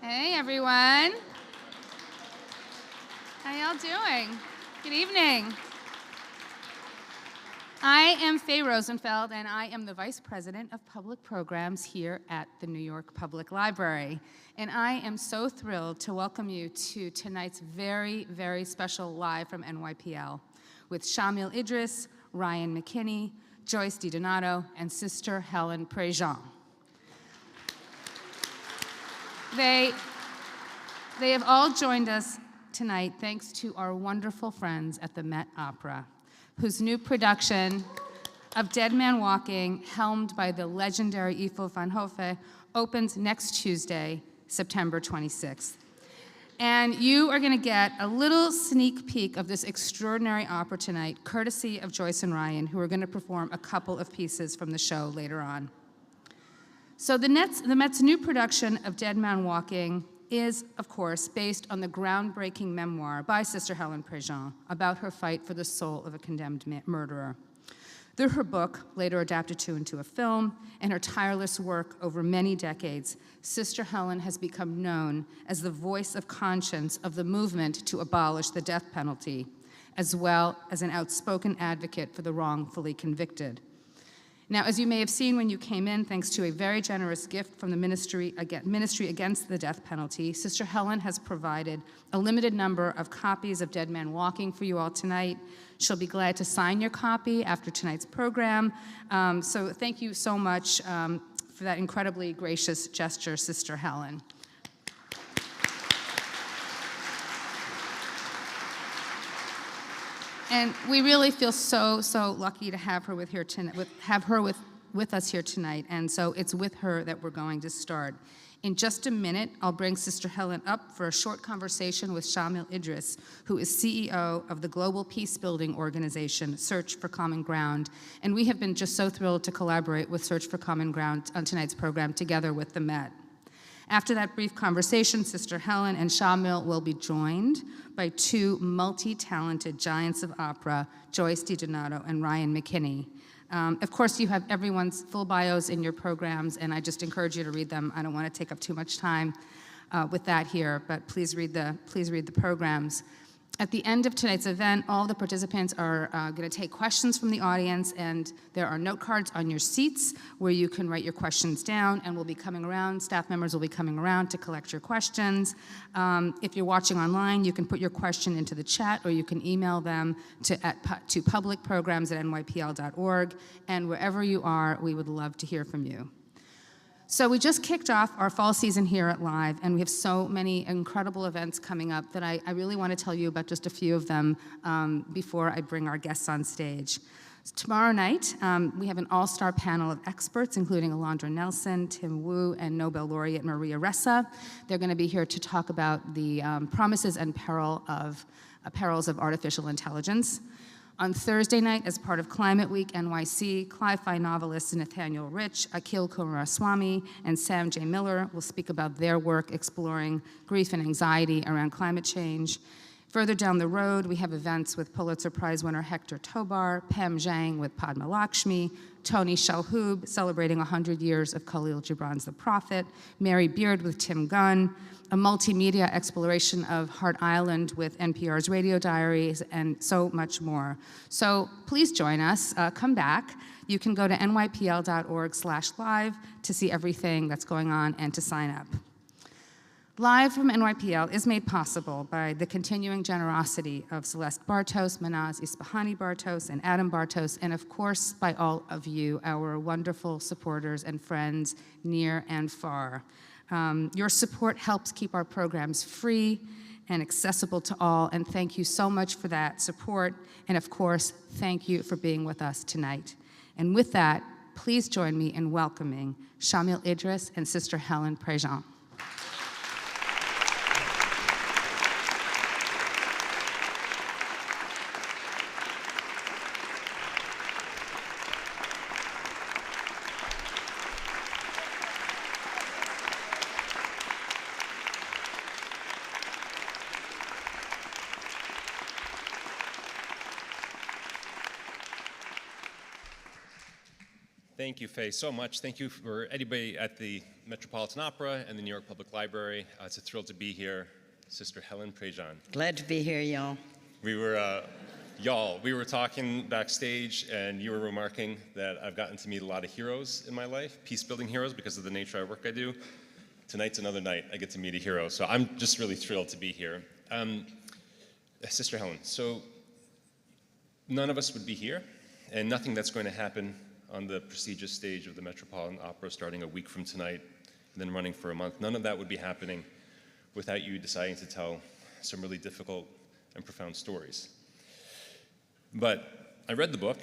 Hey, everyone. How y'all doing? Good evening. I am Faye Rosenfeld, and I am the Vice President of Public Programs here at the New York Public Library. And I am so thrilled to welcome you to tonight's very, very special Live from NYPL with Shamil Idriss, Ryan McKinny, Joyce DiDonato, and Sister Helen Prejean. They have all joined us tonight thanks to our wonderful friends at the Met Opera, whose new production of Dead Man Walking, helmed by the legendary Ifo van Hove, opens next Tuesday, September 26th. And you are going to get a little sneak peek of this extraordinary opera tonight, courtesy of Joyce and Ryan, who are going to perform a couple of pieces from the show later on. So the Met's new production of Dead Man Walking is, of course, based on the groundbreaking memoir by Sister Helen Prejean about her fight for the soul of a condemned murderer. Through her book, later adapted into a film, and her tireless work over many decades, Sister Helen has become known as the voice of conscience of the movement to abolish the death penalty, as well as an outspoken advocate for the wrongfully convicted. Now, as you may have seen when you came in, thanks to a very generous gift from the Ministry Against the Death Penalty, Sister Helen has provided a limited number of copies of Dead Man Walking for you all tonight. She'll be glad to sign your copy after tonight's program. So thank you so much for that incredibly gracious gesture, Sister Helen. And we really feel so lucky to have her with us here tonight. And so it's with her that we're going to start. In just a minute, I'll bring Sister Helen up for a short conversation with Shamil Idriss, who is CEO of the global peace-building organization, Search for Common Ground. And we have been just so thrilled to collaborate with Search for Common Ground on tonight's program together with the Met. After that brief conversation, Sister Helen and Shamil will be joined by two multi-talented giants of opera, Joyce DiDonato and Ryan McKinny. Of course, you have everyone's full bios in your programs, and I just encourage you to read them. I don't want to take up too much time with that here, but please read the programs. At the end of tonight's event, all the participants are going to take questions from the audience, and there are note cards on your seats where you can write your questions down, and we'll be coming around, staff members will be coming around to collect your questions. If you're watching online, you can put your question into the chat, or you can email them to publicprograms@nypl.org, and wherever you are, we would love to hear from you. So we just kicked off our fall season here at Live, and we have so many incredible events coming up that I really want to tell you about just a few of them before I bring our guests on stage. So tomorrow night, we have an all-star panel of experts, including Alondra Nelson, Tim Wu, and Nobel laureate Maria Ressa. They're going to be here to talk about the promises and perils of artificial intelligence. On Thursday night, as part of Climate Week NYC, Cli-Fi novelists Nathaniel Rich, Akhil Kumaraswamy, and Sam J. Miller will speak about their work exploring grief and anxiety around climate change. Further down the road, we have events with Pulitzer Prize winner Hector Tobar, Pam Zhang with Padma Lakshmi, Tony Shalhoub celebrating 100 years of Khalil Gibran's The Prophet, Mary Beard with Tim Gunn, a multimedia exploration of Hart Island with NPR's Radio Diaries, and so much more. So please join us, come back. You can go to nypl.org/live to see everything that's going on and to sign up. Live from NYPL is made possible by the continuing generosity of Celeste Bartos, Manaz Isfahani Bartos, and Adam Bartos, and of course by all of you, our wonderful supporters and friends near and far. Your support helps keep our programs free and accessible to all, and thank you so much for that support, and of course, thank you for being with us tonight. And with that, please join me in welcoming Shamil Idriss and Sister Helen Prejean. Thank you, Faye, so much. Thank you for anybody at the Metropolitan Opera and the New York Public Library. It's a thrill to be here. Sister Helen Prejean. Glad to be here, y'all. We were talking backstage, and you were remarking that I've gotten to meet a lot of heroes in my life, peace-building heroes, because of the nature of work I do. Tonight's another night I get to meet a hero, so I'm just really thrilled to be here. Sister Helen, so none of us would be here, and nothing that's going to happen on the prestigious stage of the Metropolitan Opera starting a week from tonight and then running for a month, none of that would be happening without you deciding to tell some really difficult and profound stories. But I read the book,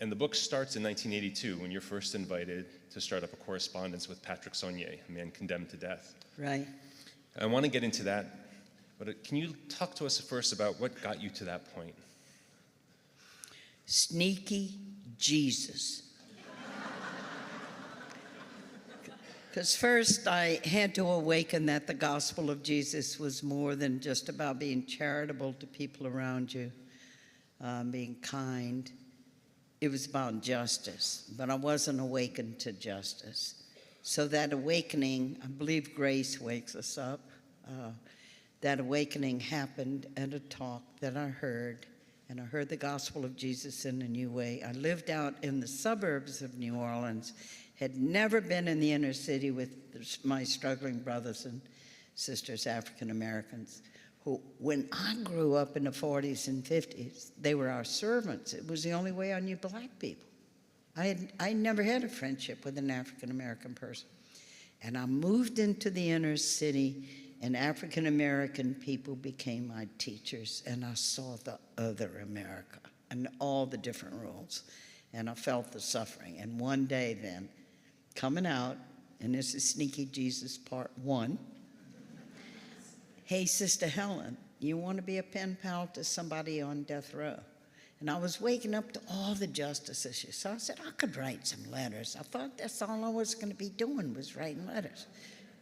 and the book starts in 1982 when you're first invited to start up a correspondence with Patrick Saunier, a man condemned to death. Right. I want to get into that, but can you talk to us first about what got you to that point? Sneaky Jesus. Because first I had to awaken that the gospel of Jesus was more than just about being charitable to people around you, being kind. It was about justice, but I wasn't awakened to justice. So that awakening, I believe grace wakes us up. That awakening happened at a talk that I heard, and I heard the gospel of Jesus in a new way. I lived out in the suburbs of New Orleans, had never been in the inner city with my struggling brothers and sisters, African Americans, who, when I grew up in the 40s and 50s, they were our servants. It was the only way I knew black people. I never had a friendship with an African American person. And I moved into the inner city, and African American people became my teachers, and I saw the other America and all the different rules, and I felt the suffering. And one day then, coming out, and this is Sneaky Jesus Part 1. Hey, Sister Helen, you want to be a pen pal to somebody on death row? And I was waking up to all the justice issues. So I said, I could write some letters. I thought that's all I was going to be doing was writing letters.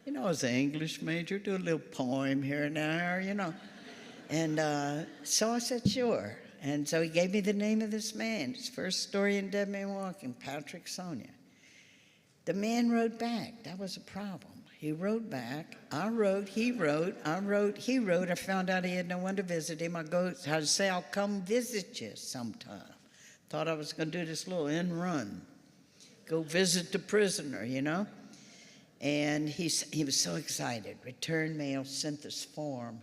You know, I was an English major, do a little poem here and there, you know. And so I said, sure. And so he gave me the name of this man. His first story in Dead Man Walking, Patrick Saunier. The man wrote back. That was a problem. He wrote back. I wrote, he wrote, I wrote, he wrote. I found out he had no one to visit him. I'd say, I'll come visit you sometime. Thought I was going to do this little end run. Go visit the prisoner, you know. And he was so excited. Return mail, sent this form.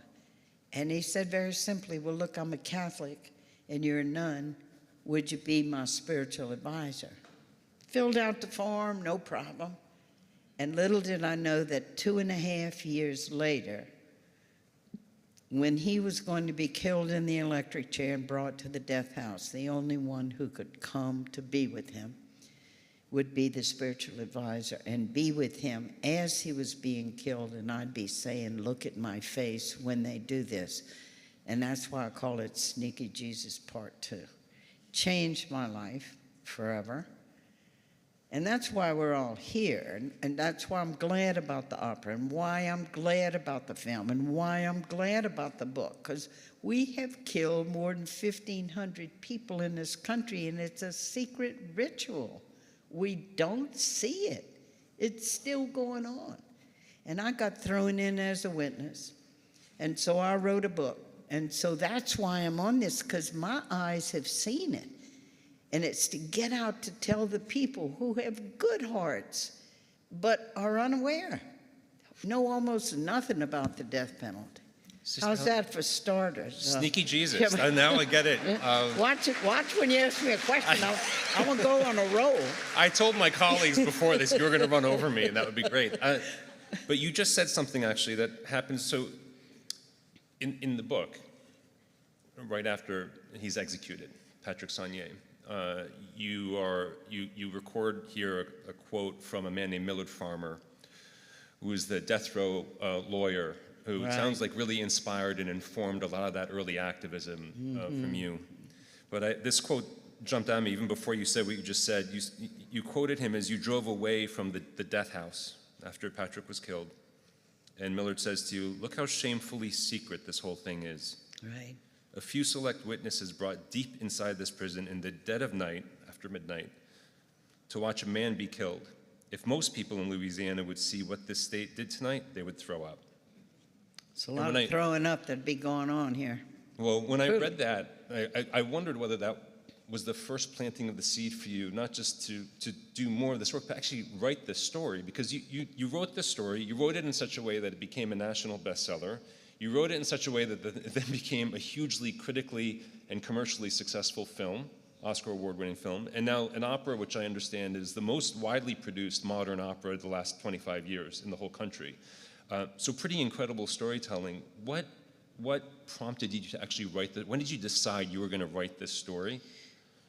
And he said very simply, well, look, I'm a Catholic and you're a nun. Would you be my spiritual advisor? Filled out the form, no problem. And little did I know that 2.5 years later, when he was going to be killed in the electric chair and brought to the death house, the only one who could come to be with him would be the spiritual advisor and be with him as he was being killed. And I'd be saying, look at my face when they do this. And that's why I call it Sneaky Jesus Part 2. Changed my life forever. And that's why we're all here, and that's why I'm glad about the opera, and why I'm glad about the film, and why I'm glad about the book, because we have killed more than 1,500 people in this country, and it's a secret ritual. We don't see it. It's still going on. And I got thrown in as a witness, and so I wrote a book. And so that's why I'm on this, because my eyes have seen it. And it's to get out to tell the people who have good hearts but are unaware, know almost nothing about the death penalty. How's that for starters? Sneaky Jesus. Now I get it. Watch when you ask me a question. I want to go on a roll. I told my colleagues before this you were going to run over me, and that would be great. But you just said something, actually, that happened. So in the book, right after he's executed, Patrick Saunier, you record here a quote from a man named Millard Farmer, who is the death row lawyer, who sounds like really inspired and informed a lot of that early activism from you. But this quote jumped at me even before you said what you just said. You quoted him as you drove away from the death house after Patrick was killed. And Millard says to you, look how shamefully secret this whole thing is. Right. A few select witnesses brought deep inside this prison in the dead of night, after midnight, to watch a man be killed. if most people in Louisiana would see what this state did tonight, they would throw up. It's a lot of throwing up that'd be going on here. Well, when I read that, I wondered whether that was the first planting of the seed for you, not just to do more of this work, but actually write this story, because you wrote this story, you wrote it in such a way that it became a national bestseller. You wrote it in such a way that it then became a hugely critically and commercially successful film, Oscar award-winning film, and now an opera which I understand is the most widely produced modern opera of the last 25 years in the whole country. So pretty incredible storytelling. What prompted you to actually write that? When did you decide you were going to write this story?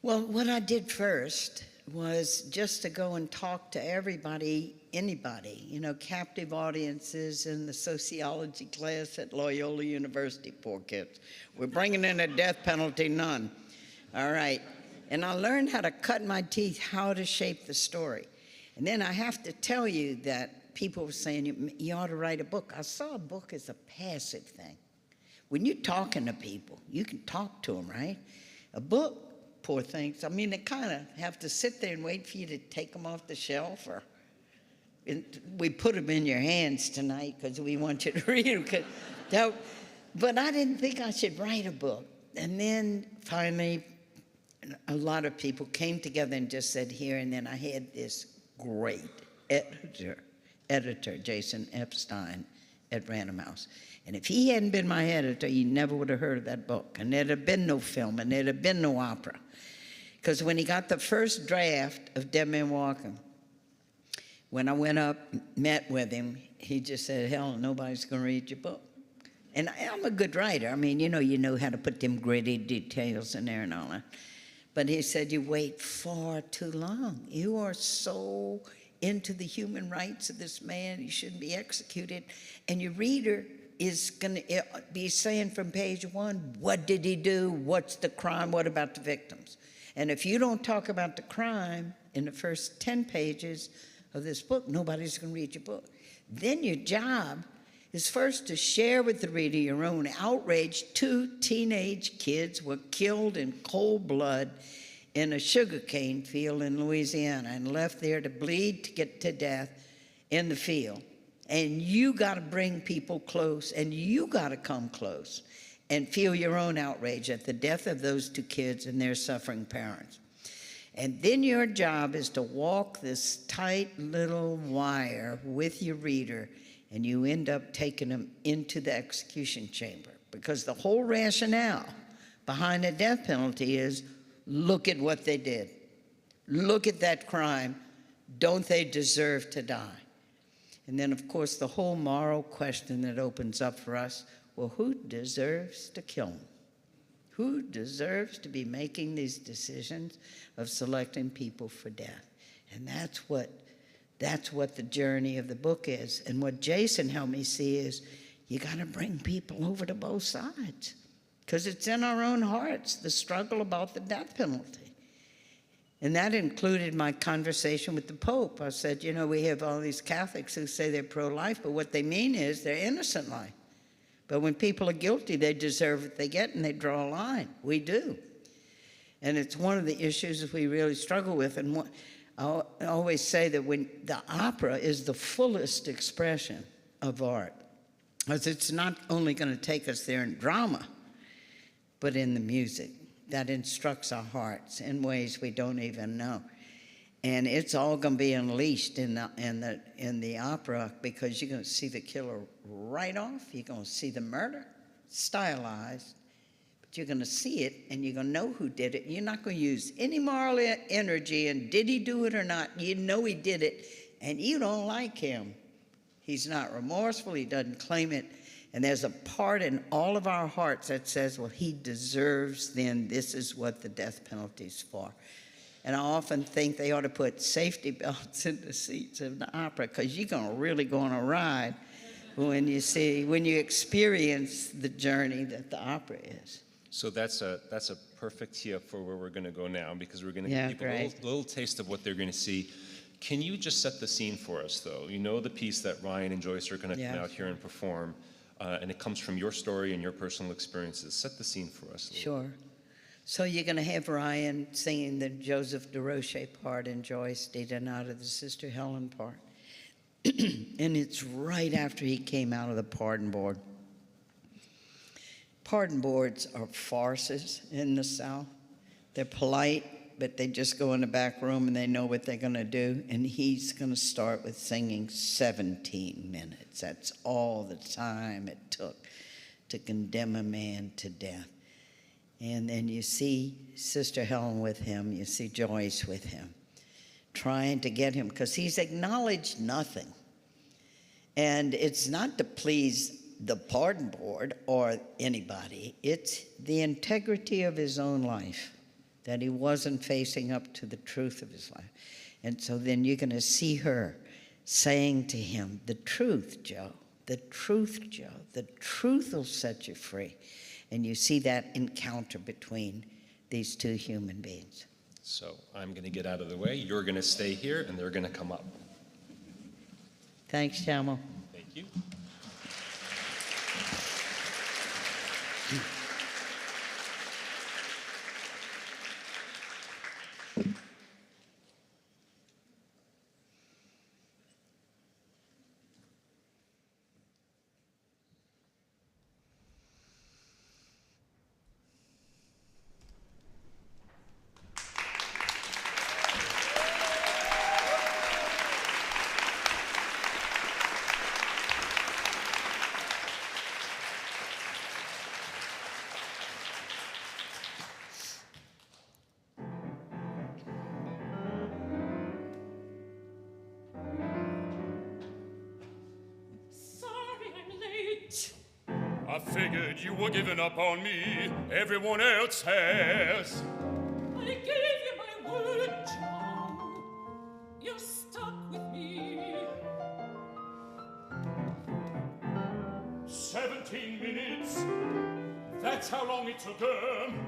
Well, what I did first was just to go and talk to everybody, anybody, you know, captive audiences in the sociology class at Loyola University, poor kids. We're bringing in a death penalty nun. All right. And I learned how to cut my teeth, how to shape the story. And then I have to tell you that people were saying, you ought to write a book. I saw a book as a passive thing. When you're talking to people, you can talk to them, right? A book, poor things, I mean, they kind of have to sit there and wait for you to take them off the shelf, or we put them in your hands tonight because we want you to read them. But I didn't think I should write a book. And then finally, a lot of people came together and just said, here, and then I had this great editor, Jason Epstein at Random House. And if he hadn't been my editor, you never would have heard of that book. And there'd have been no film, and there'd have been no opera. Because when he got the first draft of Dead Man Walking, when I went up, met with him, he just said, Helen, nobody's going to read your book. And I'm a good writer. I mean, you know how to put them gritty details in there and all that. But he said, you wait far too long. You are so into the human rights of this man, he shouldn't be executed. And your reader is going to be saying from page 1, what did he do? What's the crime? What about the victims? And if you don't talk about the crime in the first 10 pages of this book, nobody's going to read your book. Then your job is first to share with the reader your own outrage. 2 teenage kids were killed in cold blood in a sugarcane field in Louisiana and left there to bleed to get to death in the field. And you got to bring people close, and you got to come close and feel your own outrage at the death of those 2 kids and their suffering parents. And then your job is to walk this tight little wire with your reader, and you end up taking them into the execution chamber. Because the whole rationale behind the death penalty is, look at what they did. Look at that crime. Don't they deserve to die? And then, of course, the whole moral question that opens up for us, well, who deserves to kill them? Who deserves to be making these decisions of selecting people for death? And that's what the journey of the book is. And what Jason helped me see is you got to bring people over to both sides, because it's in our own hearts, the struggle about the death penalty. And that included my conversation with the Pope. I said, you know, we have all these Catholics who say they're pro-life, but what they mean is they're innocent life. But when people are guilty, they deserve what they get, and they draw a line. We do. And it's one of the issues that we really struggle with. And I always say that when the opera is the fullest expression of art, because it's not only going to take us there in drama, but in the music that instructs our hearts in ways we don't even know. And it's all going to be unleashed in the opera, because you're going to see the killer right off. You're going to see the murder stylized, but you're going to see it, and you're going to know who did it. You're not going to use any moral energy, and did he do it or not? You know he did it, and you don't like him. He's not remorseful. He doesn't claim it. And there's a part in all of our hearts that says, well, he deserves, then this is what the death penalty is for. And I often think they ought to put safety belts in the seats of the opera, because you're going to really go on a ride when you experience the journey that the opera is. So that's a perfect tee up for where we're going to go now, because we're going to give people a little taste of what they're going to see. Can you just set the scene for us, though? You know the piece that Ryan and Joyce are going to come out here and perform, and it comes from your story and your personal experiences. Set the scene for us a little. Sure. So you're going to have Ryan singing the Joseph DeRoche part and Joyce out of the Sister Helen part. And it's right after he came out of the pardon board. Pardon boards are farces in the South. They're polite, but they just go in the back room and they know what they're going to do. And he's going to start with singing 17 minutes. That's all the time it took to condemn a man to death. And then you see Sister Helen with him, you see Joyce with him, trying to get him, because he's acknowledged nothing. And it's not to please the pardon board or anybody, it's the integrity of his own life, that he wasn't facing up to the truth of his life. And so then you're going to see her saying to him, the truth, Joe, the truth, Joe, the truth will set you free. And you see that encounter between these two human beings. So I'm going to get out of the way. You're going to stay here, and they're going to come up. Thanks, Shamil. Thank you. I figured you were giving up on me. Everyone else has. I gave you my word, John. You're stuck with me. 17 minutes. That's how long it took them.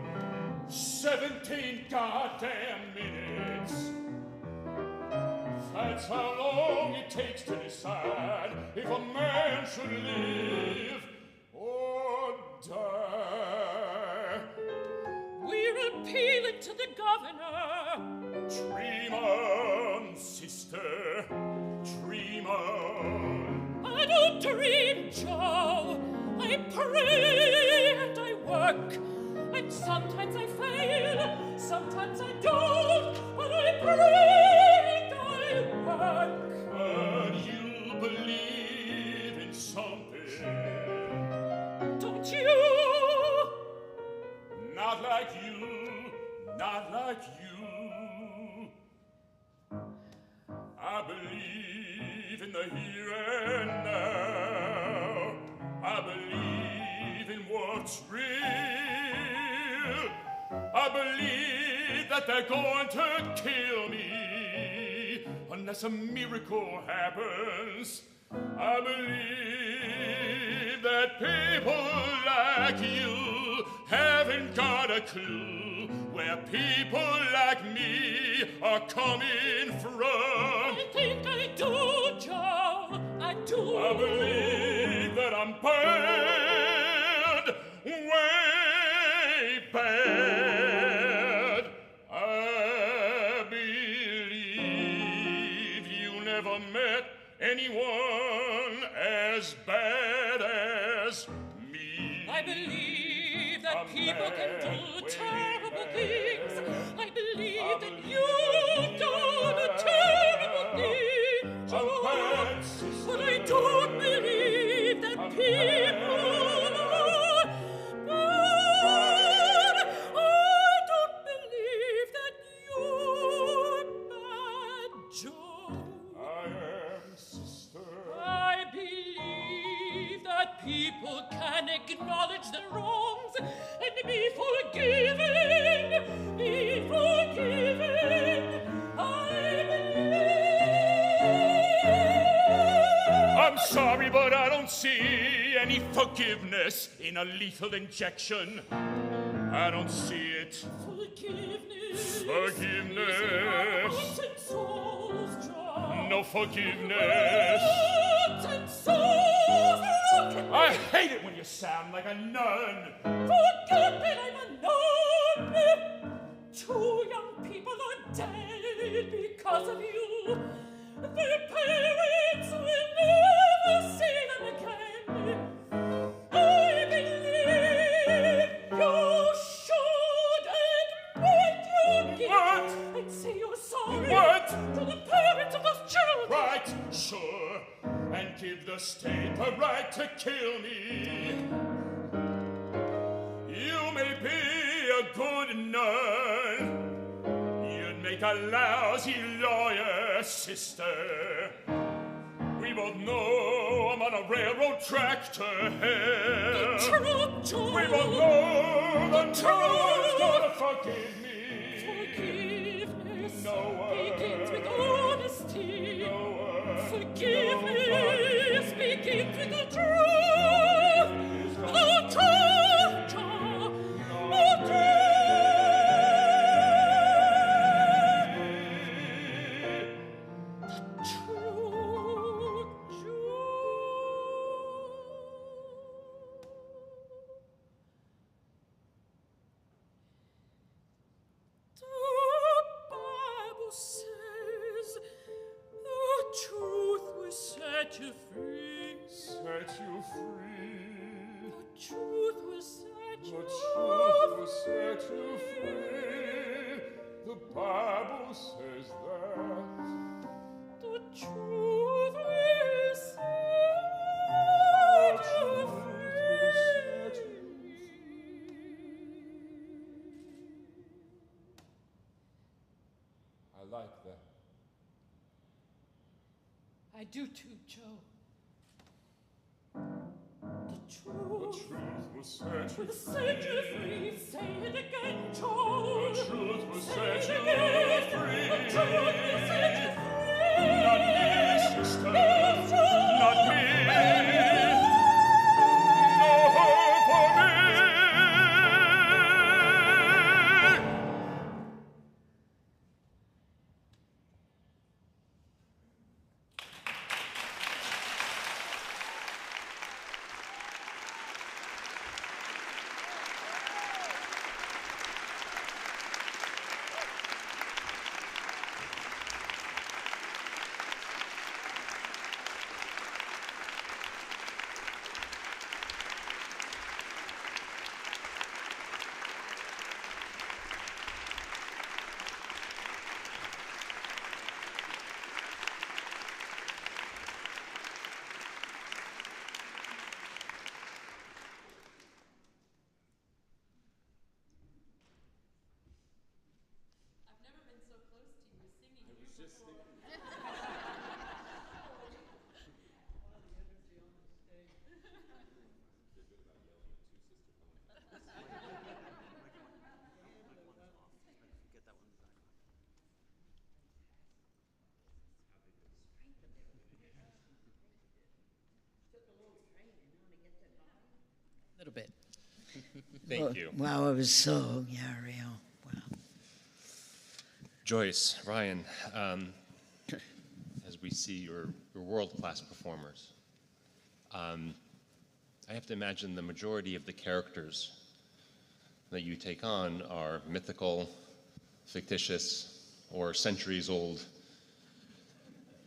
17 goddamn minutes. That's how long it takes to decide if a man should live or die. We're appealing to the governor. Dream on, sister, dream on. I don't dream, Joe. I pray and I work. And sometimes I fail, sometimes I don't. But I pray and I work. But you believe in something. Don't you? Not like you, not like you. I believe in the here and now. I believe in what's real. I believe that they're going to kill me unless a miracle happens. I believe that people like you haven't got a clue where people like me are coming from. I think I do, Joe. I do. I believe that I'm bad, way bad. I believe you never met anyone as bad as me. I believe that people can do terrible things. I believe that you done a terrible thing, Joe. But I don't believe that people are bad. I don't believe that you're bad, Joe. I am, sister. I believe that people can acknowledge their wrongs and be forgiving, be forgiving. I believe. I'm sorry, but I don't see any forgiveness in a lethal injection. I don't see it. Forgiveness. Forgiveness. Hearts and souls, John. No forgiveness. Hearts and souls. Look. I hate it when you sound like a nun. Forget that I'm a nun. that kill me. You may be a good nun, you'd make a lousy lawyer, sister. We both know I'm on a railroad track to hell. The truth, Joe. We both know the truth's gonna forgive me. Forgiveness No word. begins with honesty. No word. Forgiveness begins with the truth. The truth, Joe. The truth. Set you free. Set you free. The truth will set The you truth will set you free. The Bible says that. The truth will set you free. I like that. I do too, Joe. The The truth truth will set you will set you free. Say it again, The Joe. truth will Say set it you again. free. The truth will set you free. Not me, sister. Not me. No hope for me. Little bit. Thank you. Wow, it was so, yeah, real. Wow. Joyce, Ryan, as we see your world-class performers, I have to imagine the majority of the characters that you take on are mythical, fictitious, or centuries old.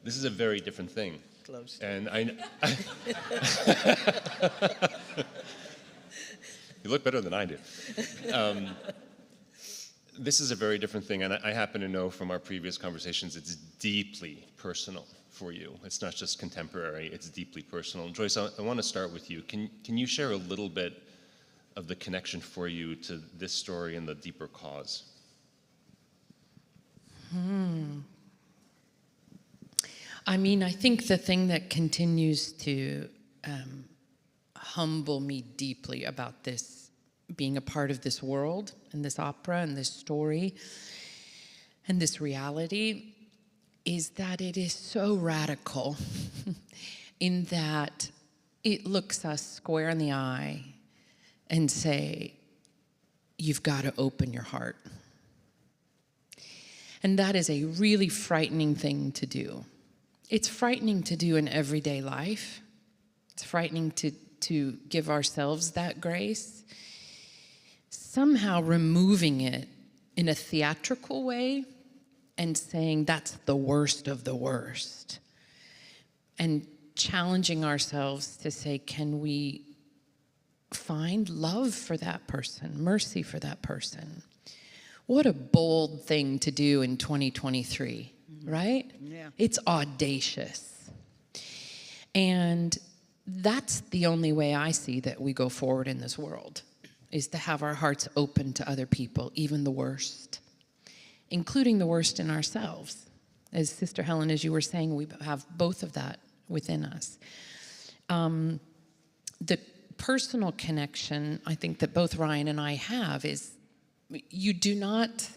This is a very different thing. Close. And you look better than I do. This is a very different thing, and I happen to know from our previous conversations it's deeply personal for you. It's not just contemporary, it's deeply personal. Joyce, I want to start with you. Can you share a little bit of the connection for you to this story and the deeper cause? I mean, I think the thing that continues to humble me deeply about this, being a part of this world and this opera and this story and this reality, is that it is so radical in that it looks us square in the eye and say, you've got to open your heart. And that is a really frightening thing to do. It's frightening to do in everyday life. It's frightening to give ourselves that grace. Somehow removing it in a theatrical way and saying that's the worst of the worst. And challenging ourselves to say, can we find love for that person, mercy for that person? What a bold thing to do in 2023, right? Yeah. It's audacious. And that's the only way I see that we go forward in this world, is to have our hearts open to other people, even the worst, including the worst in ourselves. As Sister Helen, as you were saying, we have both of that within us. The personal connection, I think, that both Ryan and I have is you do not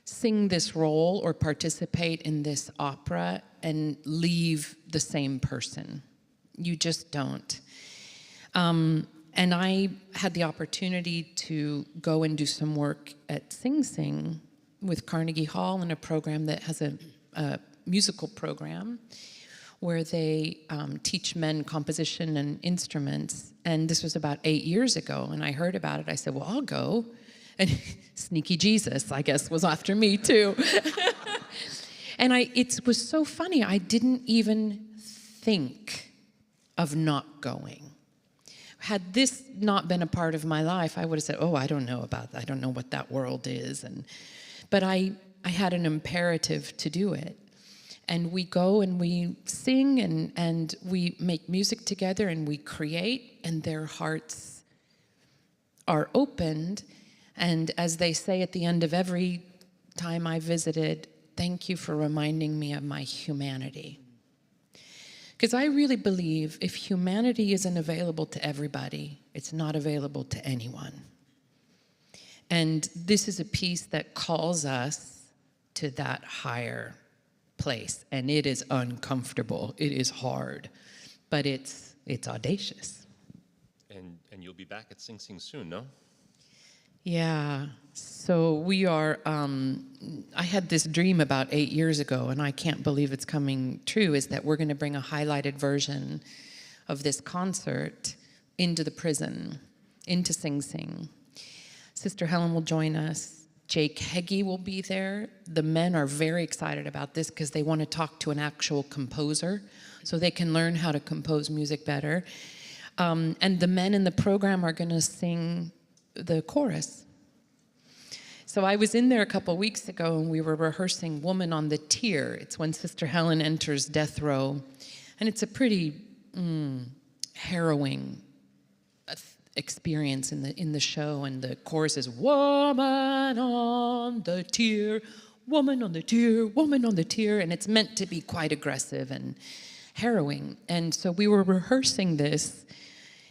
sing this role or participate in this opera and leave the same person. You just don't. And I had the opportunity to go and do some work at Sing Sing with Carnegie Hall in a program that has a musical program where they teach men composition and instruments. And this was about 8 years ago, and I heard about it. I said, well, I'll go. And Sneaky Jesus, I guess, was after me too. And it was so funny. I didn't even think of not going. Had this not been a part of my life, I would have said, oh, I don't know about that. I don't know what that world is. But I had an imperative to do it. And we go and we sing and we make music together and we create, and their hearts are opened. And as they say at the end of every time I visited, thank you for reminding me of my humanity. Because I really believe if humanity isn't available to everybody, it's not available to anyone. And this is a piece that calls us to that higher place. And it is uncomfortable. It is hard. But it's audacious. And you'll be back at Sing Sing soon, no? Yeah. So we are, I had this dream about 8 years ago, and I can't believe it's coming true, is that we're going to bring a highlighted version of this concert into the prison, into Sing Sing. Sister Helen will join us. Jake Heggie will be there. The men are very excited about this because they want to talk to an actual composer so they can learn how to compose music better. And the men in the program are going to sing the chorus. So I was in there a couple weeks ago and we were rehearsing Woman on the Tier. It's when Sister Helen enters death row. And it's a pretty harrowing experience in the show. And the chorus is, woman on the tier, woman on the tier, woman on the tier. And it's meant to be quite aggressive and harrowing. And so we were rehearsing this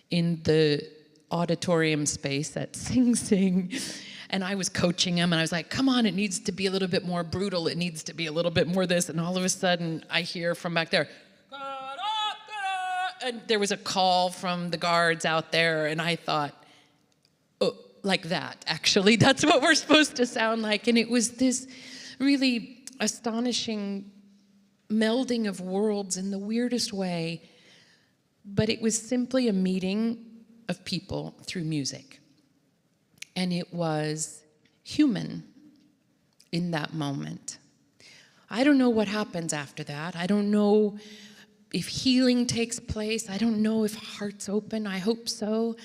in the auditorium space at Sing Sing, and I was coaching him, and I was like, come on, it needs to be a little bit more brutal, it needs to be a little bit more this, and all of a sudden, I hear from back there, and there was a call from the guards out there, and I thought, oh, like that, actually, that's what we're supposed to sound like, and it was this really astonishing melding of worlds in the weirdest way, but it was simply a meeting of people through music. And it was human in that moment. I don't know what happens after that. I don't know if healing takes place. I don't know if hearts open. I hope so.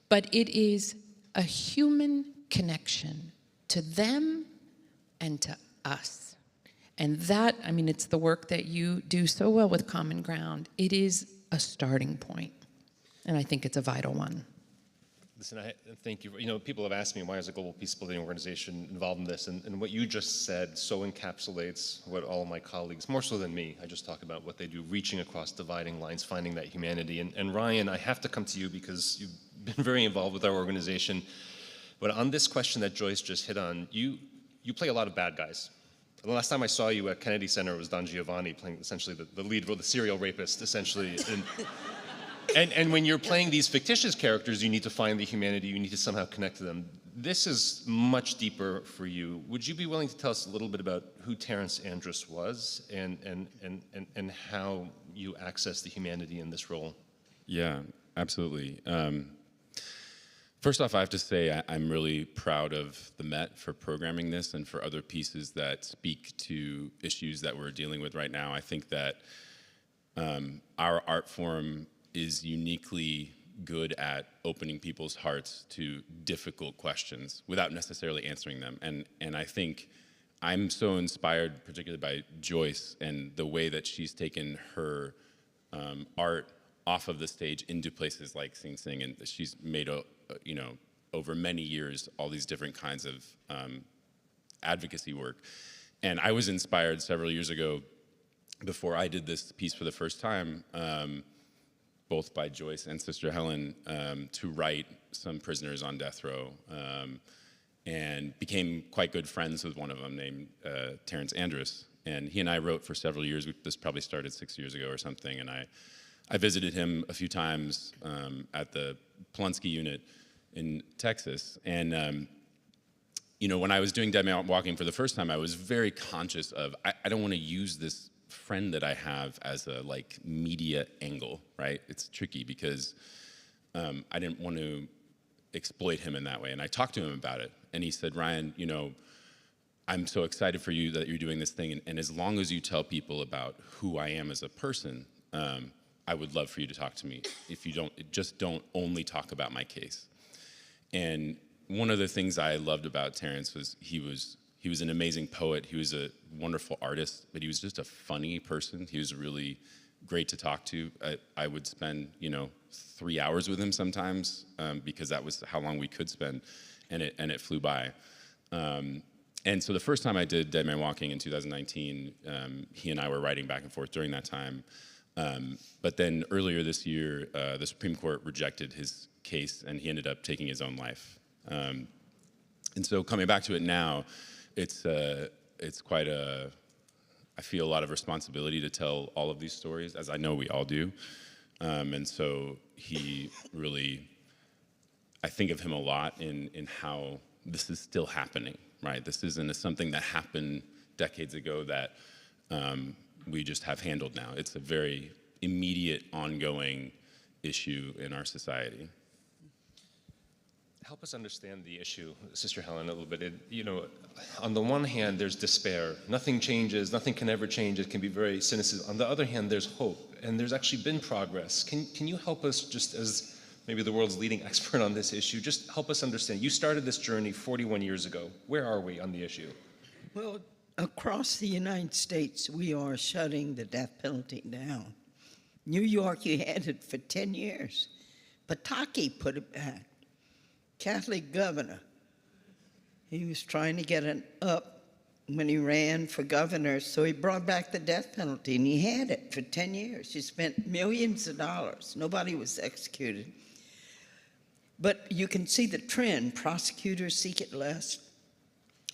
But it is a human connection to them and to us. And that, I mean, it's the work that you do so well with Common Ground. It is a starting point. And I think it's a vital one. Listen, thank you. You know, people have asked me, why is a global peace building organization involved in this? And what you just said so encapsulates what all of my colleagues, more so than me, I just talk about what they do, reaching across dividing lines, finding that humanity. And Ryan, I have to come to you because you've been very involved with our organization. But on this question that Joyce just hit on, you play a lot of bad guys. The last time I saw you at Kennedy Center, it was Don Giovanni playing essentially the lead role, the serial rapist, essentially. And when you're playing these fictitious characters, you need to find the humanity, you need to somehow connect to them. This is much deeper for you. Would you be willing to tell us a little bit about who Terence Idriss was and how you access the humanity in this role? Yeah, absolutely. First off, I have to say I'm really proud of the Met for programming this and for other pieces that speak to issues that we're dealing with right now. I think that our art form is uniquely good at opening people's hearts to difficult questions without necessarily answering them. And I think I'm so inspired, particularly by Joyce and the way that she's taken her art off of the stage into places like Sing Sing, and she's made over many years all these different kinds of advocacy work. And I was inspired several years ago, before I did this piece for the first time, both by Joyce and Sister Helen, to write some prisoners on death row, and became quite good friends with one of them named Terrence Idriss. And he and I wrote for several years. This probably started 6 years ago or something, and I visited him a few times at the Polunsky unit in Texas. And when I was doing Dead Man Walking for the first time, I was very conscious of, I don't want to use this friend that I have as a media angle, right? It's tricky because I didn't want to exploit him in that way. And I talked to him about it, and he said, Ryan, I'm so excited for you that you're doing this thing, and as long as you tell people about who I am as a person, I would love for you to talk to me. If you don't only talk about my case. And one of the things I loved about Terrence was he was an amazing poet. He was a wonderful artist, but he was just a funny person. He was really great to talk to. I would spend 3 hours with him sometimes, because that was how long we could spend, and it flew by. And so the first time I did Dead Man Walking in 2019, he and I were writing back and forth during that time. But then earlier this year, the Supreme Court rejected his case, and he ended up taking his own life. And so coming back to it now, it's quite I feel a lot of responsibility to tell all of these stories, as I know we all do. And so he really, I think of him a lot in how this is still happening, right? This isn't something that happened decades ago that we just have handled now. It's a very immediate, ongoing issue in our society. Help us understand the issue, Sister Helen, a little bit. On the one hand, there's despair. Nothing changes. Nothing can ever change. It can be very cynicism. On the other hand, there's hope, and there's actually been progress. Can you help us, just as maybe the world's leading expert on this issue, just help us understand? You started this journey 41 years ago. Where are we on the issue? Well, across the United States, we are shutting the death penalty down. New York, you had it for 10 years. Pataki put it back. Catholic governor. He was trying to get it up when he ran for governor, so he brought back the death penalty, and he had it for 10 years. He spent millions of dollars. Nobody was executed. But you can see the trend. Prosecutors seek it less.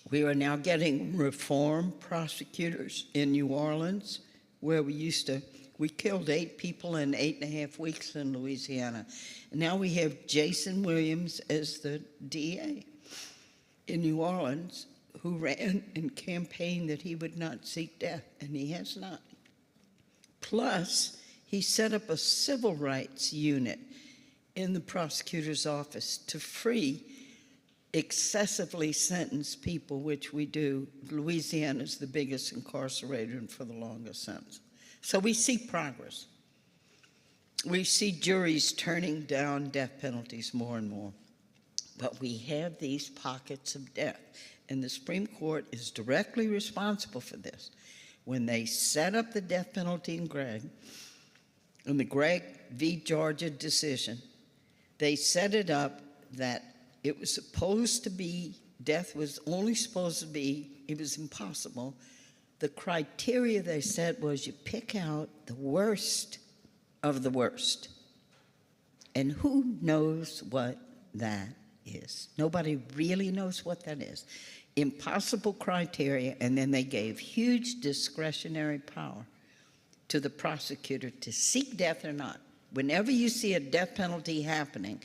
We are now getting reformed prosecutors in New Orleans, where we killed 8 people in 8.5 weeks in Louisiana. And now we have Jason Williams as the DA in New Orleans, who ran and campaigned that he would not seek death, and he has not. Plus, he set up a civil rights unit in the prosecutor's office to free excessively sentenced people, which we do. Louisiana is the biggest incarcerator and for the longest sentence. So we see progress. We see juries turning down death penalties more and more. But we have these pockets of death, and the Supreme Court is directly responsible for this. When they set up the death penalty in Gregg, in the Gregg v. Georgia decision, they set it up that it was supposed to be, death was only supposed to be, it was impossible. The criteria they said was you pick out the worst of the worst. And who knows what that is? Nobody really knows what that is. Impossible criteria, and then they gave huge discretionary power to the prosecutor to seek death or not. Whenever you see a death penalty happening,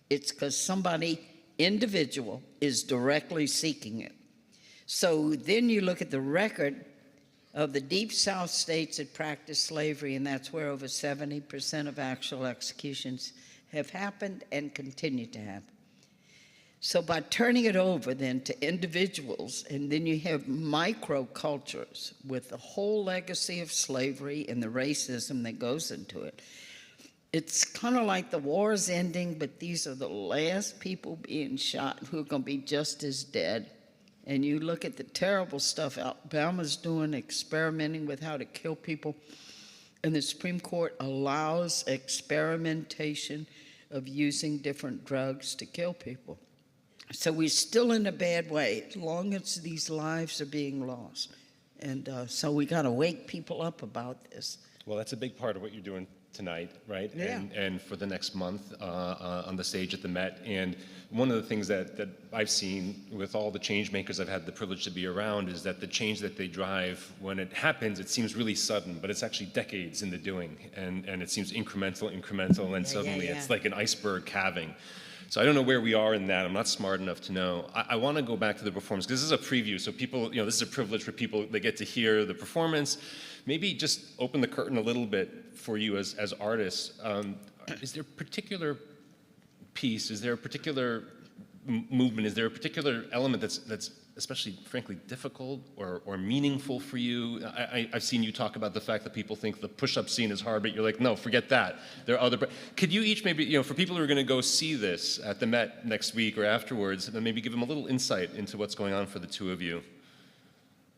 it's because somebody, individual, is directly seeking it. So then you look at the record of the Deep South states that practice slavery, and that's where over 70% of actual executions have happened and continue to happen. So by turning it over then to individuals, and then you have microcultures with the whole legacy of slavery and the racism that goes into it, it's kind of like the war's ending, but these are the last people being shot who are going to be just as dead. And you look at the terrible stuff Alabama's doing, experimenting with how to kill people And the Supreme Court allows experimentation of using different drugs to kill people. So we're still in a bad way as long as these lives are being lost. And so we got to wake people up about this. Well, that's a big part of what you're doing tonight, right? Yeah. And for the next month on the stage at the Met. And one of the things that I've seen with all the change makers I've had the privilege to be around is that the change that they drive, when it happens, it seems really sudden, but it's actually decades in the doing. And it seems incremental, and suddenly it's like an iceberg calving. So I don't know where we are in that. I'm not smart enough to know. I want to go back to the performance, because this is a preview, so people, this is a privilege for people. They get to hear the performance. Maybe just open the curtain a little bit for you as artists. Is there a particular piece, is there a particular movement, is there a particular element that's especially, frankly, difficult or meaningful for you? I've seen you talk about the fact that people think the push-up scene is hard, but you're like, no, forget that. There are other. Could you each maybe, for people who are going to go see this at the Met next week or afterwards, then maybe give them a little insight into what's going on for the two of you?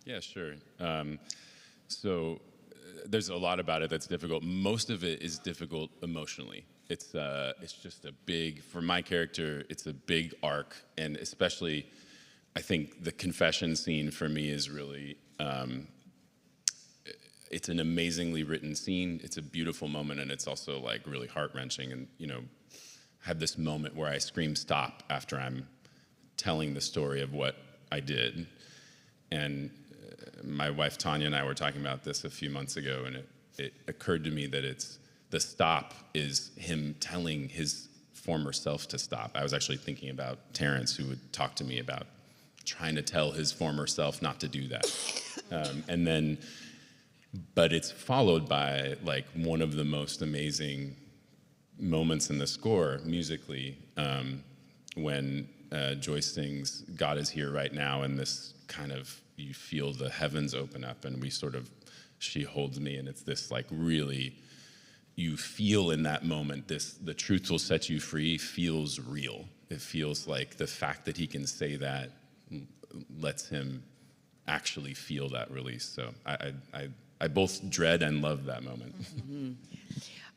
Yeah, sure. So there's a lot about it that's difficult. Most of it is difficult emotionally. It's just a big, for my character, it's a big arc, and especially, I think the confession scene for me is really, it's an amazingly written scene. It's a beautiful moment, and it's also like really heart-wrenching. And had this moment where I scream stop after I'm telling the story of what I did, and my wife Tanya and I were talking about this a few months ago, and it occurred to me that the stop is him telling his former self to stop. I was actually thinking about Terrence, who would talk to me about trying to tell his former self not to do that. But it's followed by like one of the most amazing moments in the score musically, when Joyce sings "God is here right now," and this kind of, you feel the heavens open up, and she holds me, and it's this like really, you feel in that moment, the truth will set you free feels real. It feels like the fact that he can say that lets him actually feel that release. So I both dread and love that moment.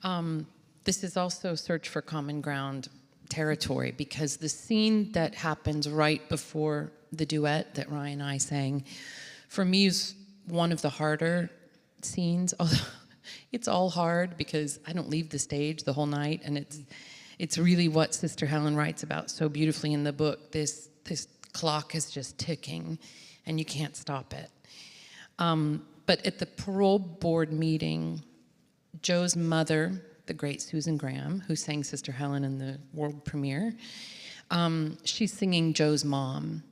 Mm-hmm. This is also Search for Common Ground territory, because the scene that happens right before the duet that Ryan and I sang, for me, is one of the harder scenes. Although it's all hard because I don't leave the stage the whole night, and it's really what Sister Helen writes about so beautifully in the book. This clock is just ticking, and you can't stop it. But at the parole board meeting, Joe's mother, the great Susan Graham, who sang Sister Helen in the world premiere, she's singing Joe's mom,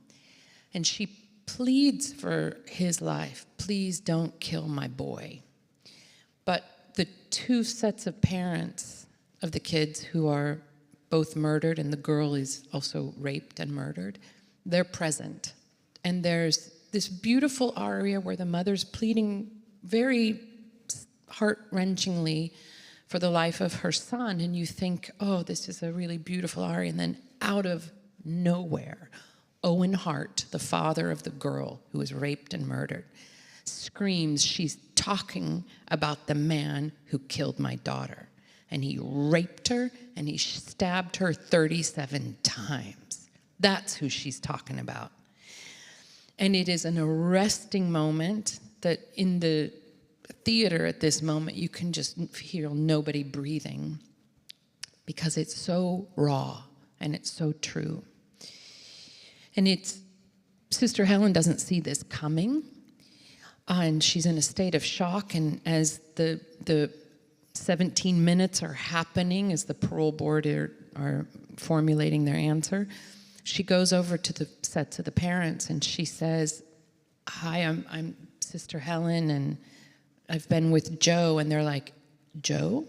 and she pleads for his life. Please don't kill my boy. But the two sets of parents of the kids who are both murdered, and the girl is also raped and murdered, they're present. And there's this beautiful aria where the mother's pleading very heart-wrenchingly for the life of her son, and you think, oh, this is a really beautiful aria, and then out of nowhere, Owen Hart, the father of the girl who was raped and murdered, screams she's talking about the man who killed my daughter. And he raped her, and he stabbed her 37 times. That's who she's talking about. And it is an arresting moment that in the theater at this moment, you can just feel nobody breathing, because it's so raw and it's so true. And Sister Helen doesn't see this coming, and she's in a state of shock, and as the 17 minutes are happening, as the parole board are formulating their answer, she goes over to the sets of the parents, and she says, hi, I'm Sister Helen, and I've been with Joe. And they're like, Joe?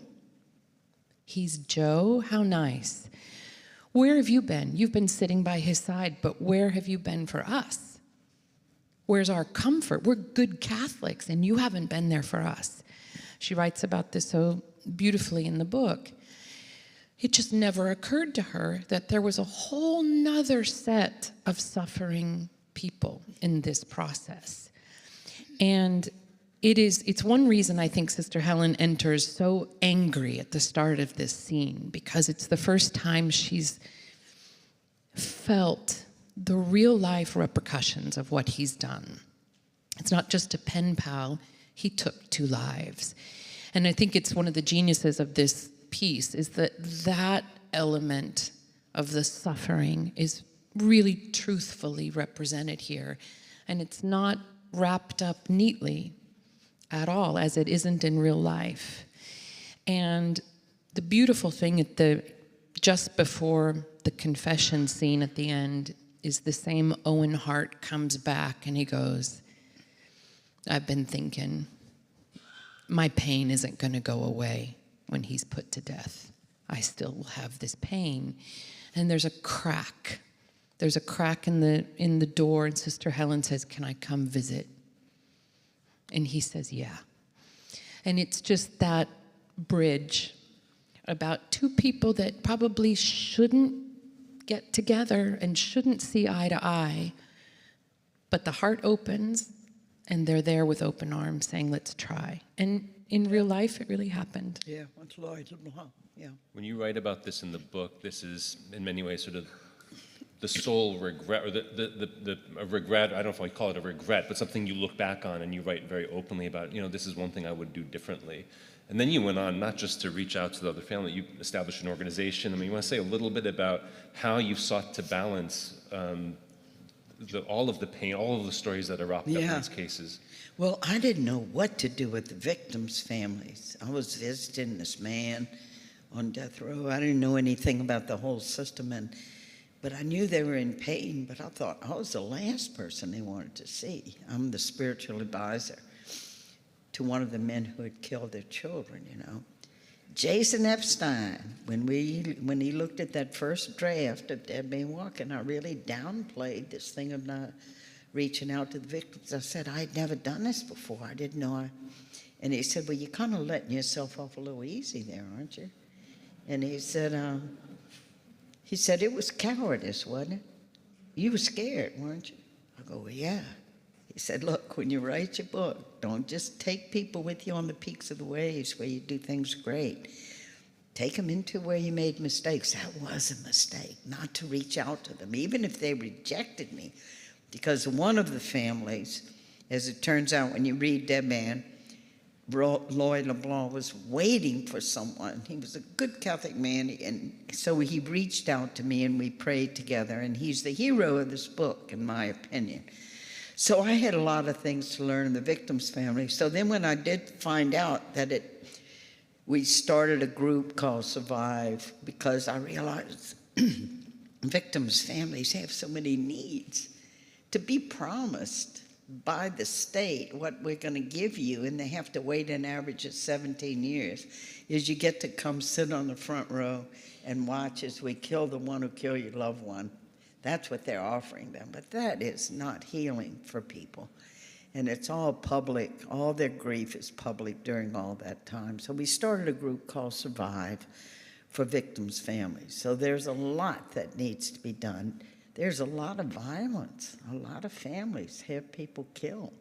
He's Joe? How nice. Where have you been? You've been sitting by his side, but where have you been for us? Where's our comfort? We're good Catholics, and you haven't been there for us. She writes about this so beautifully in the book. It just never occurred to her that there was a whole nother set of suffering people in this process. And it's one reason I think Sister Helen enters so angry at the start of this scene, because it's the first time she's felt the real life repercussions of what he's done. It's not just a pen pal, he took 2 lives. And I think it's one of the geniuses of this piece is that that element of the suffering is really truthfully represented here. And it's not wrapped up neatly at all, as it isn't in real life. And the beautiful thing just before the confession scene at the end is the same Owen Hart comes back and he goes, I've been thinking, my pain isn't going to go away when he's put to death. I still will have this pain. And there's a crack. There's a crack in the door, and Sister Helen says, can I come visit? And he says, yeah. And it's just that bridge about 2 people that probably shouldn't get together and shouldn't see eye to eye, but the heart opens, and they're there with open arms saying, let's try. And in real life, it really happened. Yeah, what's Lloyd LeBlanc, yeah. When you write about this in the book, this is in many ways sort of the sole regret, or a regret, I don't know if I call it a regret, but something you look back on and you write very openly about, this is one thing I would do differently. And then you went on not just to reach out to the other family, you established an organization. I mean, you want to say a little bit about how you sought to balance all of the pain, all of the stories that are wrapped up in these cases. Well, I didn't know what to do with the victims' families. I was visiting this man on death row. I didn't know anything about the whole system, but I knew they were in pain, but I thought I was the last person they wanted to see. I'm the spiritual advisor to one of the men who had killed their children, Jason Epstein, when he looked at that first draft of Dead Man Walking, I really downplayed this thing of not reaching out to the victims. I said, I'd never done this before. I didn't know. And he said, well, you're kind of letting yourself off a little easy there, aren't you? And he said, it was cowardice, wasn't it? You were scared, weren't you? I go, well, yeah. He said, look, when you write your book, don't just take people with you on the peaks of the waves where you do things great. Take them into where you made mistakes. That was a mistake, not to reach out to them, even if they rejected me. Because one of the families, as it turns out when you read Dead Man, Lloyd LeBlanc was waiting for someone. He was a good Catholic man, and so he reached out to me and we prayed together, and he's the hero of this book, in my opinion. So I had a lot of things to learn in the victims' family. So then when I did find out that we started a group called Survive, because I realized victims' families have so many needs. To be promised by the state what we're going to give you, and they have to wait an average of 17 years, is you get to come sit on the front row and watch as we kill the one who killed your loved one. That's what they're offering them. But that is not healing for people. And it's all public. All their grief is public during all that time. So we started a group called Survive for victims' families. So there's a lot that needs to be done. There's a lot of violence. A lot of families have people killed.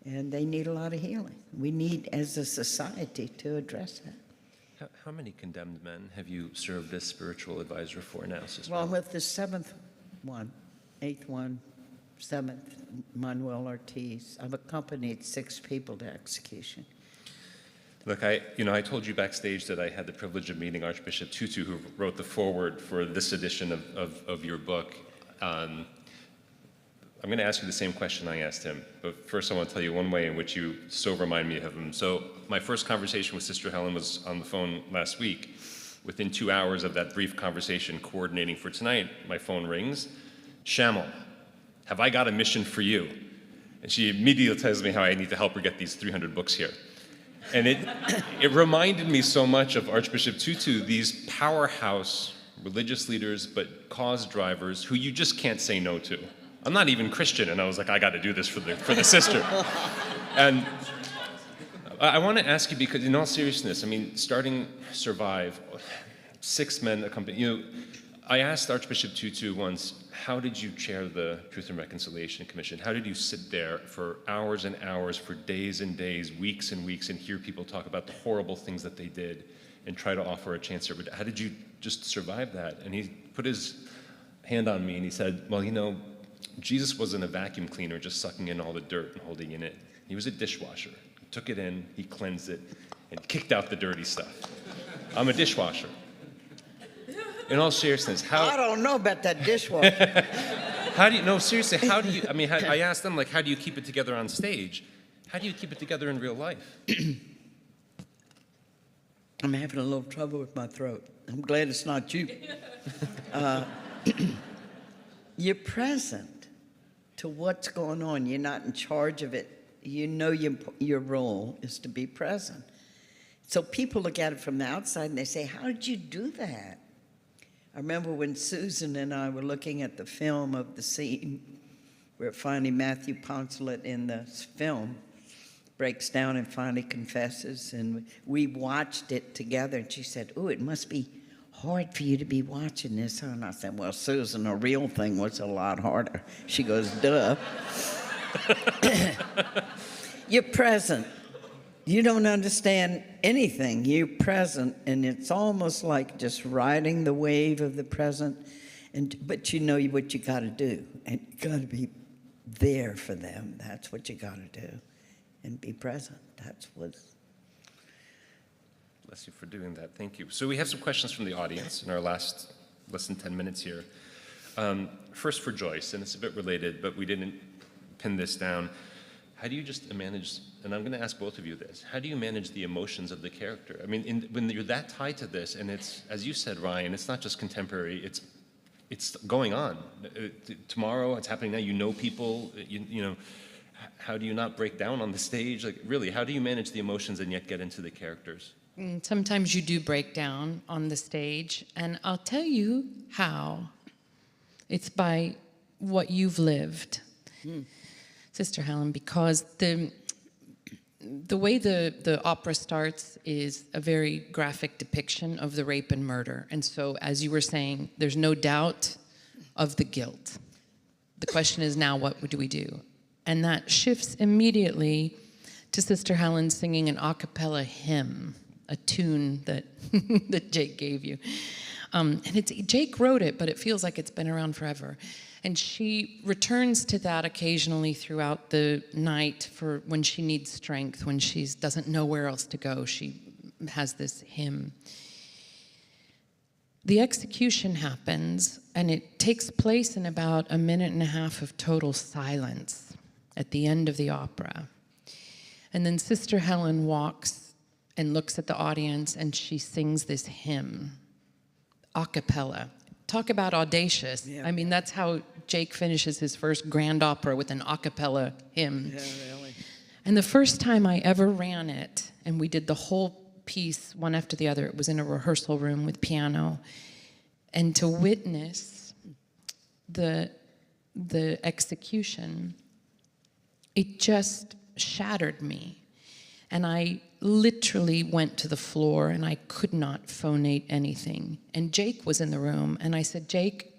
And they need a lot of healing. We need, as a society, to address that. How many condemned men have you served as spiritual advisor for now, Sister? Well, with the 7th one, 8th one, 7th, Manuel Ortiz, I've accompanied 6 people to execution. Look, I told you backstage that I had the privilege of meeting Archbishop Tutu, who wrote the foreword for this edition of your book. I'm going to ask you the same question I asked him, but first I want to tell you one way in which you so remind me of him. So my first conversation with Sister Helen was on the phone last week. Within 2 hours of that brief conversation coordinating for tonight, my phone rings. Shamil, have I got a mission for you? And she immediately tells me how I need to help her get these 300 books here. And it reminded me so much of Archbishop Tutu, these powerhouse religious leaders, but cause drivers who you just can't say no to. I'm not even Christian, and I was like, I got to do this for the sister. And I want to ask you, because in all seriousness, I mean, starting Survive, 6 men accompany, I asked Archbishop Tutu once, how did you chair the Truth and Reconciliation Commission? How did you sit there for hours and hours, for days and days, weeks and weeks, and hear people talk about the horrible things that they did and try to offer a chance? How did you just survive that? And he put his hand on me and he said, well, you know, Jesus wasn't a vacuum cleaner just sucking in all the dirt and holding in it. He was a dishwasher. He took it in, he cleansed it, and kicked out the dirty stuff. I'm a dishwasher. In all seriousness, I don't know about that dishwasher. no, seriously, how do you, I mean, I asked them, like, how do you keep it together on stage? How do you keep it together in real life? I'm having a little trouble with my throat. I'm glad it's not you. You're present to what's going on. You're not in charge of it. You know your role is to be present. So people look at it from the outside and they say, how did you do that? I remember when Susan and I were looking at the film of the scene where finally Matthew Poncelet in the film breaks down and finally confesses, and we watched it together, and she said, oh, it must be hard for you to be watching this, huh? And I said, well, Susan, the real thing was a lot harder. She goes, duh. You're present. You don't understand anything. You're present, and it's almost like just riding the wave of the present. But you know what you got to do, and you got to be there for them. That's what you got to do, and be present. That's what's. Bless you for doing that. Thank you. So we have some questions from the audience in our last less than 10 minutes here. First for Joyce, and it's a bit related, but we didn't pin this down. How do you just manage, and I'm going to ask both of you this, how do you manage the emotions of the character? I mean, when you're that tied to this, and it's, as you said, Ryan, it's not just contemporary, it's going on. Tomorrow, it's happening now, you know people, you know, how do you not break down on the stage? Like, really, how do you manage the emotions and yet get into the characters? Sometimes you do break down on the stage, and I'll tell you how. It's by what you've lived. Sister Helen, because the way the opera starts is a very graphic depiction of the rape and murder. And so, as you were saying, there's no doubt of the guilt. The question is now, what do we do? And that shifts immediately to Sister Helen singing an a cappella hymn, a tune that, that Jake gave you. And Jake wrote it, but it feels like it's been around forever. And she returns to that occasionally throughout the night for when she needs strength, when she doesn't know where else to go. She has this hymn. The execution happens, and it takes place in about 1.5 minutes of total silence at the end of the opera. And then Sister Helen walks and looks at the audience, and she sings this hymn, a cappella. Talk about audacious. Yeah. I mean, that's how Jake finishes his first grand opera, with an a cappella hymn. Yeah, really. And the first time I ever ran it, and we did the whole piece one after the other, it was in a rehearsal room with piano, and to witness the execution, it just shattered me. And I literally went to the floor, and I could not phonate anything. And Jake was in the room, and I said, Jake,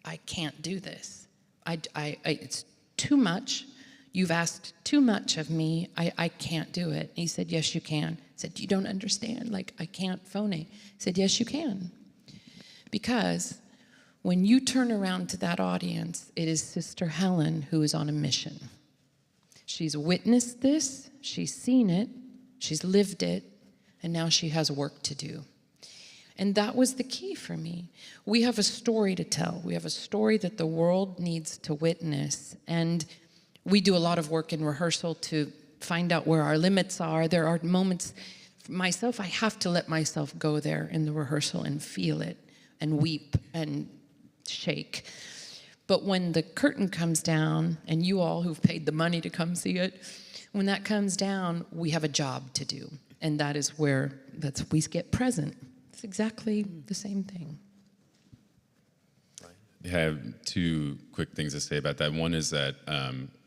I can't do this. It's too much. You've asked too much of me. I can't do it. And he said, yes, you can. I said, you don't understand. Like, I can't phonate. He said, yes, you can. Because when you turn around to that audience, it is Sister Helen who is on a mission. She's witnessed this, she's seen it, she's lived it, and now she has work to do. And that was the key for me. We have a story to tell. We have a story that the world needs to witness. And we do a lot of work in rehearsal to find out where our limits are. There are moments, myself, I have to let myself go there in the rehearsal and feel it and weep and shake. But when the curtain comes down, and you all who've paid the money to come see it, when that comes down, we have a job to do. And that is where we get present. It's exactly the same thing. I have two quick things to say about that. One is that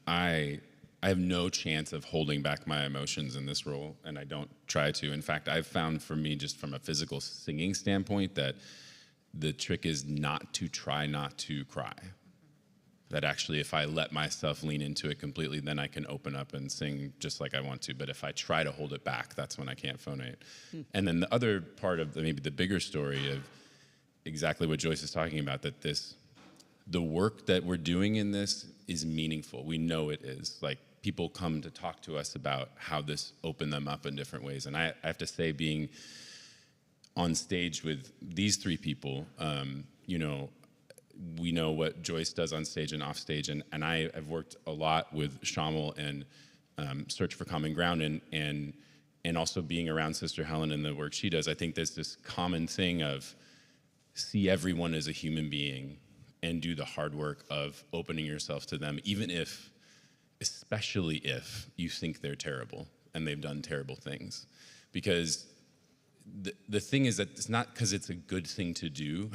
I have no chance of holding back my emotions in this role, and I don't try to. In fact, I've found for me, just from a physical singing standpoint, that the trick is not to cry. That actually, if I let myself lean into it completely, then I can open up and sing just like I want to. But if I try to hold it back, that's when I can't phonate. And then the other part of maybe the bigger story of exactly what Joyce is talking about, that the work that we're doing in this is meaningful. We know it is. Like, people come to talk to us about how this opened them up in different ways. And I have to say, being on stage with these three people, we know what Joyce does on stage and off stage, and I have worked a lot with Shamil and Search for Common Ground, and also being around Sister Helen and the work she does. I think there's this common thing of see everyone as a human being and do the hard work of opening yourself to them, even if, especially if you think they're terrible and they've done terrible things. Because the thing is that it's not because it's a good thing to do.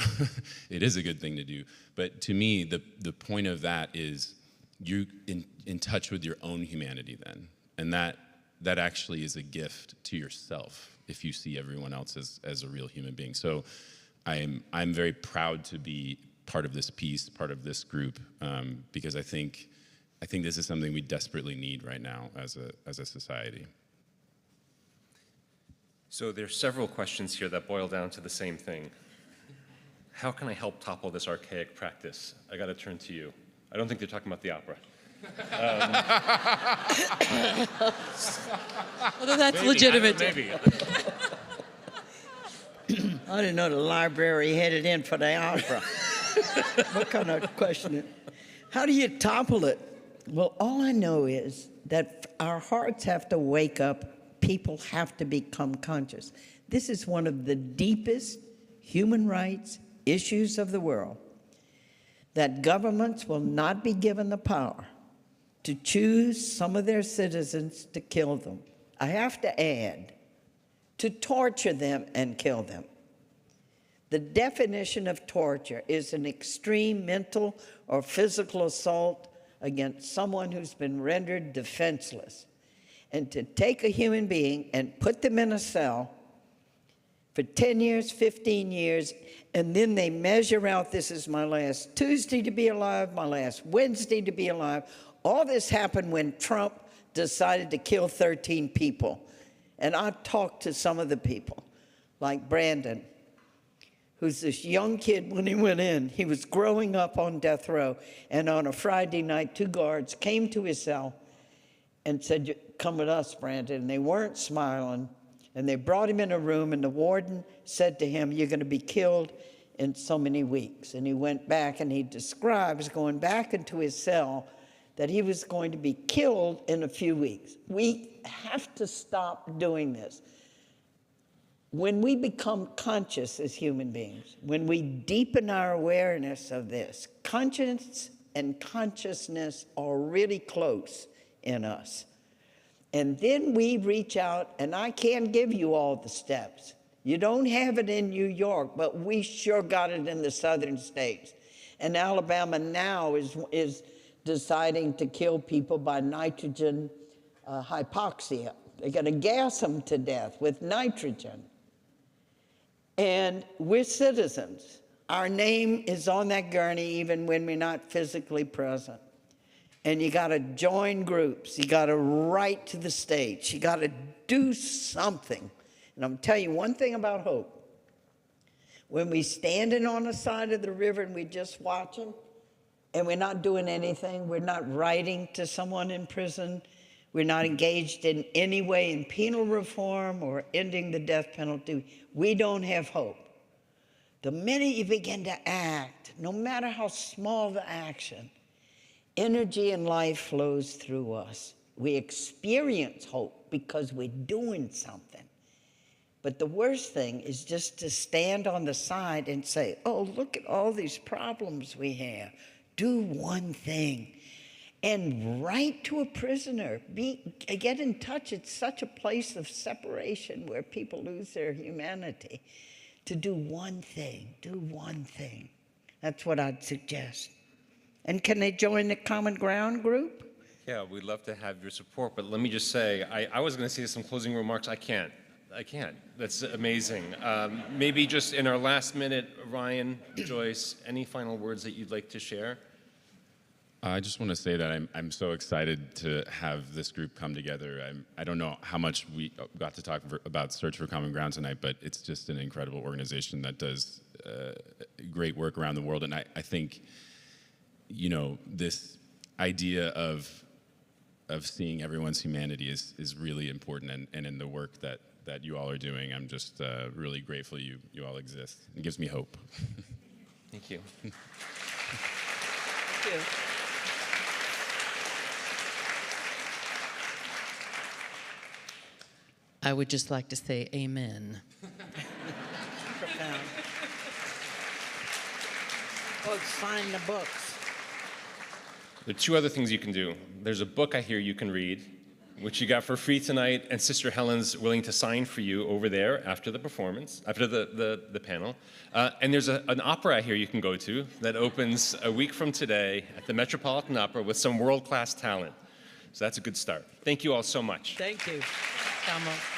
It is a good thing to do. But to me, the point of that is you're in touch with your own humanity then. And that actually is a gift to yourself if you see everyone else as a real human being. So I'm very proud to be part of this piece, part of this group, because I think this is something we desperately need right now as a society. So there's several questions here that boil down to the same thing. How can I help topple this archaic practice? I got to turn to you. I don't think they're talking about the opera. Although that's Maybe, legitimate. Maybe. I didn't know the library headed in for the opera. What kind of question? How do you topple it? Well, all I know is that our hearts have to wake up. People have to become conscious. This is one of the deepest human rights issues of the world, that governments will not be given the power to choose some of their citizens to kill them. I have to add, to torture them and kill them. The definition of torture is an extreme mental or physical assault against someone who's been rendered defenseless. And to take a human being and put them in a cell for 10 years, 15 years, and then they measure out, this is my last Tuesday to be alive, my last Wednesday to be alive. All this happened when Trump decided to kill 13 people. And I talked to some of the people, like Brandon, who's this young kid. When he went in, he was growing up on death row. And on a Friday night, 2 guards came to his cell and said, "Come with us, Brandon." And they weren't smiling. And they brought him in a room, and the warden said to him, "You're going to be killed in so many weeks." And he went back, and he describes going back into his cell that he was going to be killed in a few weeks. We have to stop doing this. When we become conscious as human beings, when we deepen our awareness of this, conscience and consciousness are really close in us. And then we reach out, and I can't give you all the steps. You don't have it in New York, but we sure got it in the southern states. And Alabama now is deciding to kill people by nitrogen hypoxia. They're going to gas them to death with nitrogen. And we're citizens. Our name is on that gurney even when we're not physically present. And you got to join groups. You got to write to the states. You got to do something. And I'm telling you one thing about hope. When we standing on the side of the river and we just watching, and we're not doing anything, we're not writing to someone in prison, we're not engaged in any way in penal reform or ending the death penalty, we don't have hope. The minute you begin to act, no matter how small the action, energy and life flows through us. We experience hope because we're doing something. But the worst thing is just to stand on the side and say, "Oh, look at all these problems we have." Do one thing and write to a prisoner. Get in touch. It's such a place of separation where people lose their humanity. To do one thing, do one thing. That's what I'd suggest. And can they join the Common Ground group? Yeah, we'd love to have your support, but let me just say, I was going to say some closing remarks. I can't. I can't. That's amazing. Maybe just in our last minute, Ryan, Joyce, any final words that you'd like to share? I just want to say that I'm so excited to have this group come together. I don't know how much we got to talk about Search for Common Ground tonight, but it's just an incredible organization that does great work around the world. And I think, you know, this idea of seeing everyone's humanity is really important, and in the work that you all are doing, I'm just really grateful you all exist. It gives me hope. Thank you. Thank you. I would just like to say amen. Profound. Folks, find the books. There are two other things you can do. There's a book I hear you can read, which you got for free tonight, and Sister Helen's willing to sign for you over there after the performance, after the panel. And there's an opera I hear you can go to that opens a week from today at the Metropolitan Opera with some world-class talent. So that's a good start. Thank you all so much. Thank you. Come on.